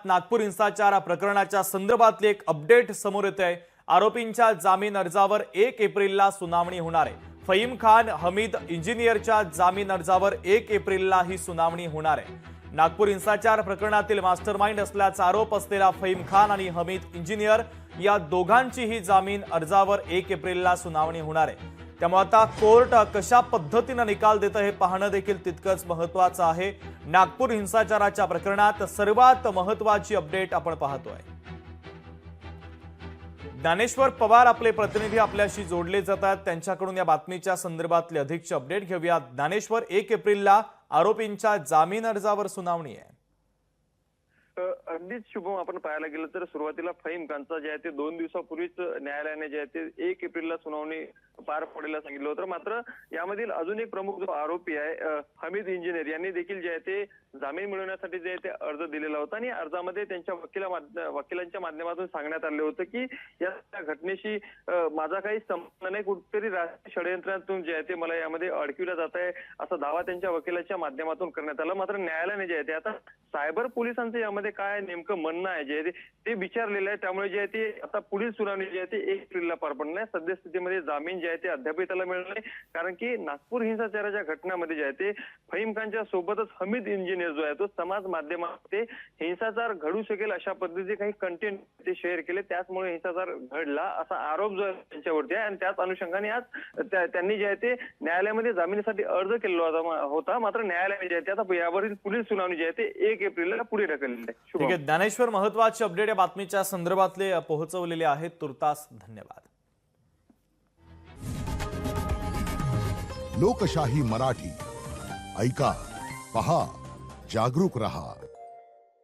नागपूर हिंसाचार प्रकरणाच्या संदर्भातली एक अपडेट समोर येत आहे। आरोपींच्या जामीन अर्जावर 1 एप्रिलला सुनावणी होणार आहे। फहीम खान हमीद इंजिनियरच्या जामीन अर्जावर 1 एप्रिलला ही सुनावणी होणार आहे। नागपूर हिंसाचार प्रकरणातील मास्टरमाइंड असल्याचा आरोप असलेला फहीम खान आणि हमीद इंजिनियर या दोघांचीही जामीन अर्जावर 1 एप्रिलला सुनावणी होणार आहे। त्यामुळे आता कोर्ट कशा पद्धतीने निकाल देतं हे पाहणं देखील तितकंच महत्त्वाचं आहे। नागपूर हिंसाचाराच्या प्रकरणात सर्वात महत्त्वाची अपडेट आपण पाहतोय। ज्ञानेश्वर पवार आपले प्रतिनिधी आपल्याशी जोडले जातात, त्यांच्याकडून या बातमीच्या संदर्भातले अधिकची अपडेट घेऊया। ज्ञानेश्वर, 1 एप्रिलला आरोपींच्या जामीन अर्जावर सुनावणी आहे। अगदीच शुभम, आपण पाहायला गेलं तर सुरुवातीला फहीम खानचा जे आहे ते 2 दिवसापूर्वीच न्यायालयाने जे आहे ते 1 एप्रिलला सुनावणी पार पडायला सांगितलं होतं। मात्र यामधील अजून एक प्रमुख जो आरोपी आहे हमीद इंजिनियर यांनी देखील जे आहे ते जामीन मिळवण्यासाठी जे आहे ते अर्ज दिलेला होता आणि अर्जामध्ये त्यांच्या वकिलांच्या माध्यमातून सांगण्यात आले होतं की या घटनेशी माझा काही संबंध नाही, कुठेतरी राजकीय षडयंत्रातून जे आहे ते मला यामध्ये अडकविलं जात आहे असा दावा त्यांच्या वकिलाच्या माध्यमातून करण्यात आला। मात्र न्यायालयाने जे आहे ते आता सायबर पोलिसांचं यामध्ये काय नेमकं म्हणणं आहे जे आहे ते विचारलेलं आहे। त्यामुळे जे आहे ते आता पुढील सुनावणी जी आहे ते 1 एप्रिलला पार पडणार आहे। सद्यस्थितीमध्ये जामीन जे आहे ते अद्याप त्याला मिळणार नाही, कारण की नागपूर हिंसाचाराच्या घटनामध्ये जे आहे ते फहीम खानच्या सोबतच हमीद इंजिनियर जो आहे तो समाज माध्यमामध्ये हिंसाचार घडू शकेल अशा पद्धतीचे काही कंटेंट ते शेअर केले, त्याचमुळे हिंसाचार घडला असा आरोप जो आहे त्यांच्यावरती आहे। आणि त्याच अनुषंगाने आज त्यांनी जे आहे ते न्यायालयामध्ये जामिनीसाठी अर्ज केलेला होता। मात्र न्यायालयाने जे आहे ते आता यावरील पुढील सुनावणी जी आहे ते 1 एप्रिलला पुढे ढकलली आहे। ठीक आहे ज्ञानेश्वर, महत्त्वाची अपडेट या बातमीच्या संदर्भातले पोहोचवलेले आहेत। तुर्तास धन्यवाद। लोकशाही मराठी ऐका, पहा, जागरूक रहा।